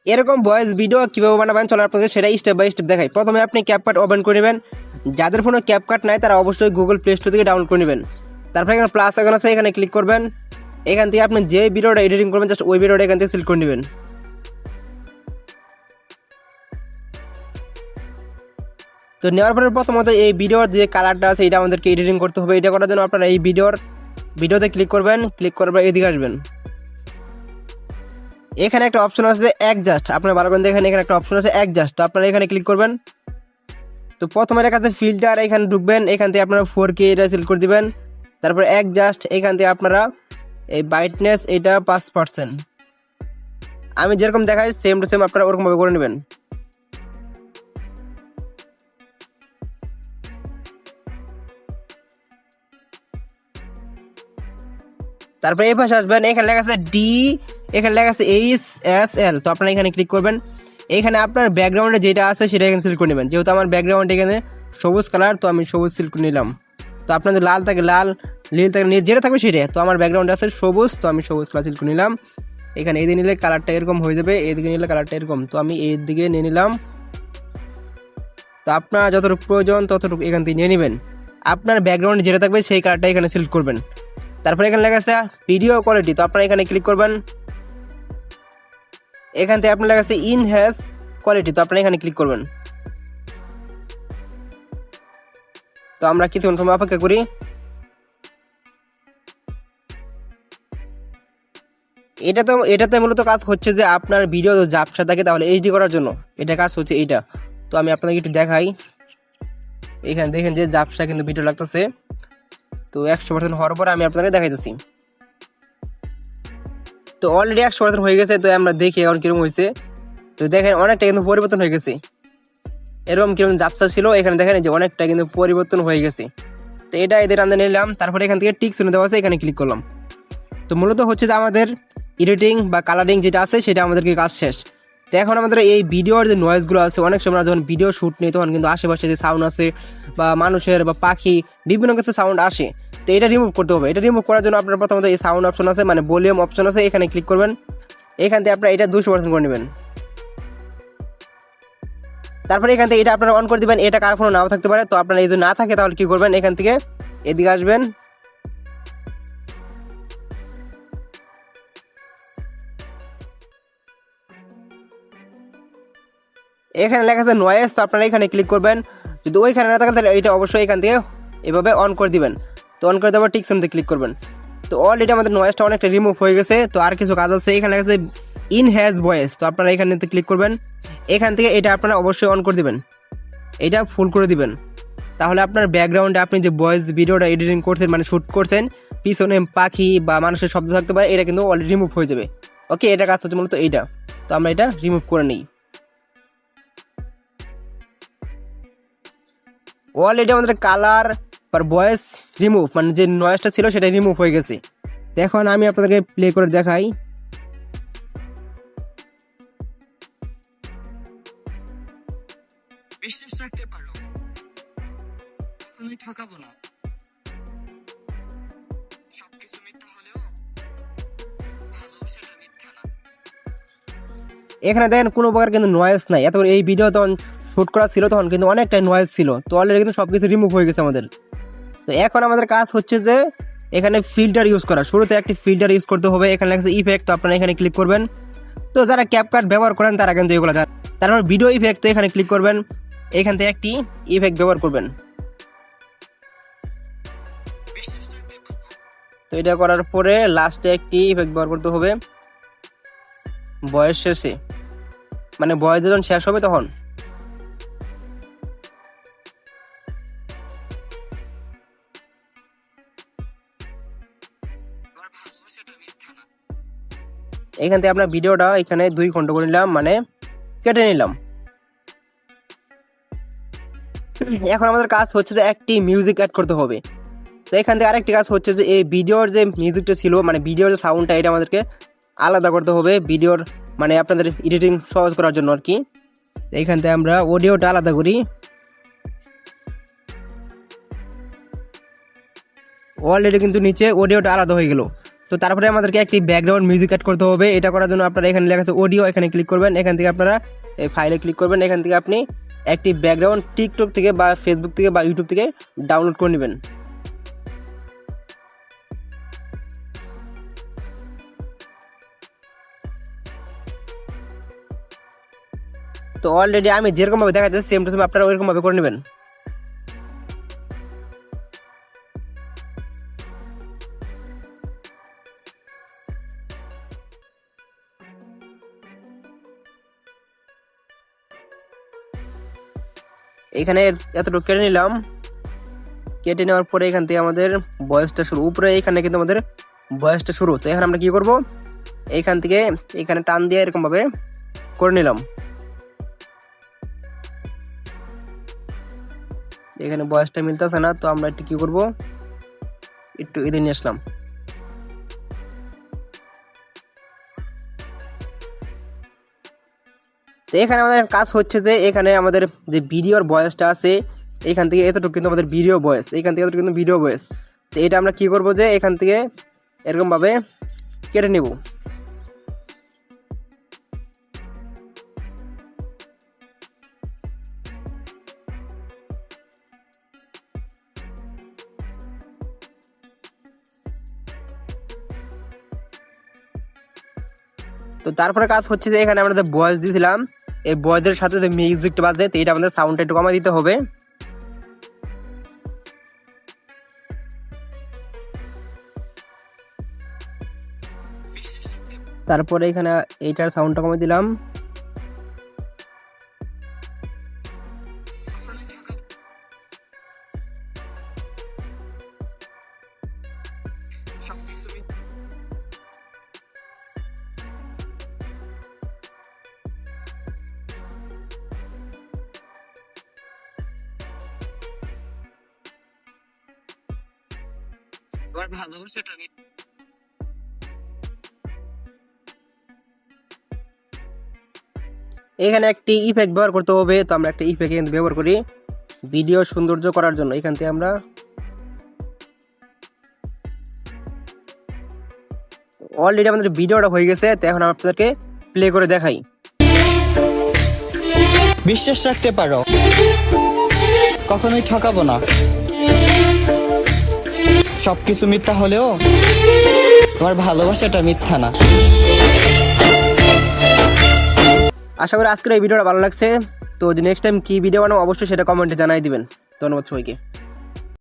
এরকম voice video কীভাবে বানাবেন চলো আপনাদের সেটা স্টেপ বাই স্টেপ দেখাই। প্রথমে আপনি ক্যাপকাট ওপেন করে নেবেন। যাদের ফোনে ক্যাপকাট নাই তারা অবশ্যই গুগল প্লে স্টোর থেকে ডাউনলোড করে নেবেন। তারপরে এখানে প্লাস আইকন আছে, এখানে ক্লিক করবেন। এখান থেকে আপনি যে ভিডিওটা এডিটিং করবেন জাস্ট ওই ভিডিওটা এখান থেকে সিলেক্ট করে নেবেন। তো নেওয়ার পরে প্রথমত এই ভিডিওর যে কালারটা আছে এটা আমাদেরকে এডিটিং করতে হবে। এটা করার জন্য আপনারা এই ভিডিওতে ক্লিক করবেন, ক্লিক করার পর এদিকে আসবেন। এখানে একটা অপশন আছে অ্যাডজাস্ট, আপনার ভালো করে দেখেন এখানে একটা অপশন আছে অ্যাডজাস্ট, তো আপনারা এখানে ক্লিক করবেন। তো প্রথমে এর কাছে ফিল্টার এখানে ঢুকবেন, এখান থেকে আপনারা 4K এটা সিলেক্ট করে দিবেন। তারপর অ্যাডজাস্ট এখান থেকে আপনারা এই ব্রাইটনেস এটা 5%, আমি যেরকম দেখাই সেম টু সেম আপনারা ওরকমভাবে করে নেবেন। তারপরে এই পাশে আসবেন, এখানে লেখা আছে ডি, এখানে লেখা আছে HSL, তো আপনারা এখানে ক্লিক করবেন। এখানে আপনার ব্যাকগ্রাউন্ডে যেটা আছে সেটা এখানে সিলেক্ট করে নেবেন। যেহেতু আমার ব্যাকগ্রাউন্ড এখানে সবুজ কালার, তো আমি সবুজ সিলেক্ট করে নিলাম। তো আপনার লাল থাকে লাল, নীল থাকে নীল, যেটা থাকবে সেটা। তো আমার ব্যাকগ্রাউন্ডে আছে সবুজ, তো আমি সবুজ কালার সিলেক্ট করে নিলাম। এখানে এদিকে নিলে কালারটা এরকম হয়ে যাবে, এদিকে নিলে কালারটা এরকম, তো আমি এই দিকে নিয়ে নিলাম। তো আপনার যতটুকু প্রয়োজন ততটুকু এখান থেকে নিয়ে নেবেন। আপনার ব্যাকগ্রাউন্ডে যেটা থাকবে সেই কালারটা এখানে সিলেক্ট করবেন। তারপরে এখানে লেখা আছে ভিডিও কোয়ালিটি, তো আপনারা এখানে ক্লিক করবেন। এখান থেকে আপনার লেখা আছে ইনহ্যান্স কোয়ালিটি, তো আপনারা এখানে ক্লিক করবেন। তো আমরা কিছুক্ষণ সময় অপেক্ষা করি। এটাতে মূলত কাজ হচ্ছে যে আপনার ভিডিও ঝাপসা থাকে তাহলে এইচডি করার জন্য এটা কাজ হচ্ছে এইটা। তো আমি আপনাকে একটু দেখাই, এখানে দেখেন যে ঝাপসা কিন্তু ভিডিও লাগতেছে। তো 100% হওয়ার পর আমি আপনাকে দেখাইতেছি। তো অলরেডি 100% হয়ে গেছে। তো আমরা দেখি এখন কিরকম হয়েছে। তো দেখেন অনেকটা কিন্তু পরিবর্তন হয়ে গেছে, এরকম কিরকম ঝাপসা ছিল এখানে দেখেন যে অনেকটা কিন্তু পরিবর্তন হয়ে গেছে। তো এটা এদের আনতে নিলাম, তারপরে এখান থেকে টিক চিহ্ন দেওয়া আছে এখানে ক্লিক করলাম। তো মূলত হচ্ছে যে আমাদের এডিটিং বা কালারিং যেটা আছে সেটা আমাদেরকে কাজ শেষ। তো এখন আমাদের এই ভিডিওর যে নয়েজগুলো আছে, অনেক সময় যখন ভিডিও শ্যুট নেই তখন কিন্তু আশেপাশে যে সাউন্ড আছে বা মানুষের বা পাখি বিভিন্ন কিছু সাউন্ড আসে, তো এটা রিমুভ করতে হবে। এটা রিমুভ করার জন্য আপনার প্রথমত এই সাউন্ড অপশন আছে মানে ভলিউম অপশন আছে, এখানে ক্লিক করবেন। এখান থেকে আপনারা এটা 200% করে নেবেন। তারপরে এখান থেকে এটা আপনারা অন করে দিবেন। এটা কার ফোনে নাও থাকতে পারে, তো আপনারা এই যদি না থাকে তাহলে কি করবেন, এখান থেকে এদিকে আসবেন। এখানে লেখা আছে নয়েজ, তো আপনারা এখানে ক্লিক করবেন। যদি ওইখানে না থাকে তাহলে এটা অবশ্যই এখান থেকে এভাবে অন করে দিবেন। তো অন করে দেওয়ার টিক চিহ্নতে ক্লিক করবেন। তো অলরেডি আমাদের নয়েজটা অনেকটা রিমুভ হয়ে গেছে। তো আর কিছু কাজ আছে, এখানে লেখা আছে ইনহ্যান্স ভয়েস, তো আপনারা এখানে ক্লিক করবেন। এখান থেকে এটা আপনারা অবশ্যই অন করে দিবেন, এটা ফুল করে দিবেন। তাহলে আপনার ব্যাকগ্রাউন্ডে আপনি যে ভয়েস ভিডিওটা এডিটিং করছেন মানে শ্যুট করছেন, পিছনে পাখি বা মানুষের শব্দ থাকতে পারে, এটা কিন্তু অলরেডি রিমুভ হয়ে যাবে। ওকে, এটা কাজ হচ্ছে মূলত এইটা। তো আমরা এটা রিমুভ করে নিই। অলরেডি আমাদের কালার আর ভয়েস রিমুভ মানে যে নয়েজটা ছিল সেটা রিমুভ হয়ে গেছে। এখন আমি আপনাদেরকে প্লে করে দেখাই। বিশ্বাস রাখতে পারো, কখনোই ঠকাবো না। সবকিছু মিথ্যা হলেও ভালোবাসাটা মিথ্যা না। এখানে দেখেন কোনো প্রকার কিন্তু নয়েজ নাই। এত এই ভিডিও তখন শ্যুট করা ছিল তখন কিন্তু অনেকটাই নয়েজ ছিল, তো অলরেডি কিন্তু সব কিছু রিমুভ হয়ে গেছে আমাদের। তো এখন আমাদের কাজ হচ্ছে যে এখানে ফিল্টার ইউজ করা। শুরুতে একটি ফিল্টার ইউজ করতে হবে, এখানে লেখা আছে ইফেক্ট, তো আপনারা এখানে ক্লিক করবেন। তো যারা ক্যাপকাট ব্যবহার করেন তারা কিন্তু এগুলো জানেন। তারপর ভিডিও ইফেক্ট, তো এখানে ক্লিক করবেন। এখান থেকে একটি ইফেক্ট ব্যবহার করবেন। বিশ্বাস রাখতে পারো, তো এটা করার পরে লাস্টে একটি ইফেক্ট ব্যবহার করতে হবে ভয়েস শেষে, মানে ভয়েস যখন শেষ হবে তখন। আমার ভালোবাসাটা মিথ্যা না। এখান থেকে আমরা ভিডিওটা এখানে 2 খণ্ড করে নিলাম, মানে কেটে নিলাম। এখন আমাদের কাজ হচ্ছে যে একটি মিউজিক অ্যাড করতে হবে। তো এখান থেকে আরেকটি কাজ হচ্ছে যে এই ভিডিওর যে মিউজিকটা ছিল মানে ভিডিওর যে সাউন্ডটা এটা আমাদেরকে আলাদা করতে হবে ভিডিওর মানে আপনাদের এডিটিং সহজ করার জন্য আর কি। এখান থেকে আমরা অডিওটা আলাদা করি। অলরেডি কিন্তু নিচে অডিওটা আলাদা হয়ে গেল। তো তো তারপরে আমাদেরকে একটি ব্যাকগ্রাউন্ড মিউজিক অ্যাড করতে হবে। এটা করার জন্য আপনারা এখানে লেখা আছে অডিও, এখানে ক্লিক করবেন। এখান থেকে আপনারা এই ফাইলে ক্লিক করবেন। এখান থেকে আপনি একটি ব্যাকগ্রাউন্ড টিকটক থেকে বা ফেসবুক থেকে বা ইউটিউব থেকে ডাউনলোড করে নেবেন। তো অলরেডি আমি যেরকমভাবে দেখা যাচ্ছে সেম টু সেম আপনারা ওইরকমভাবে করে নেবেন। এখানে এতটুকু কেটে নিলাম। কেটে নেওয়ার পরে এখান থেকে আমাদের ভয়েসটা শুরু, উপরে এখানে কিন্তু আমাদের ভয়েসটা শুরু। তো এখন আমরা কি করব, এইখান থেকে এখানে টান দিয়ে এরকমভাবে করে নিলাম। এখানে ভয়েসটা মিলতেছে না, তো আমরা একটু কি করব, একটু এদিকে নিয়ে আসলাম। তো এখানে আমাদের কাজ হচ্ছে যে এখানে আমাদের যে ভিডিওর ভয়েসটা আছে এখান থেকে এতটুকু কিন্তু আমাদের ভিডিও ভয়েস, এখান থেকে এতটুকু কিন্তু ভিডিও ভয়েস। তো এটা আমরা কি করব যে এখান থেকে এরকমভাবে কেটে নেব। তো তারপরে কাজ হচ্ছে যে এখানে আমরা যে ভয়েস দিয়েছিলাম এই ভয়েসের সাথে যে মিউজিকটা বাজে, তো এটা আমাদের সাউন্ডটা একটু কমাই দিতে হবে। তারপরে এখানে এইটার সাউন্ডটা কমাই দিলাম। সবকিছু তোমার ভালোবাসাটা এখানে একটি ইফেক্ট ব্যবহার করতে হবে। তো আমরা একটা ইফেক্ট এখানে ব্যবহার করি ভিডিও সৌন্দর্য করার জন্য। এখান থেকে আমরা অলরেডি আমাদের ভিডিওটা হয়ে গেছে। তো এখন আপনাদেরকে প্লে করে দেখাই। বিশ্বাস রাখতে পারো, কখনোই ঠকাবো না। সবকিছু মিথ্যা হলেও তোমার ভালোবাসাটা মিথ্যা না। আশা করি আজকের এই ভিডিওটা ভালো লাগছে। তো নেক্সট টাইম কি ভিডিও বানাবো অবশ্যই সেটা কমেন্টে জানাই দিবেন। ধন্যবাদ সবাইকে।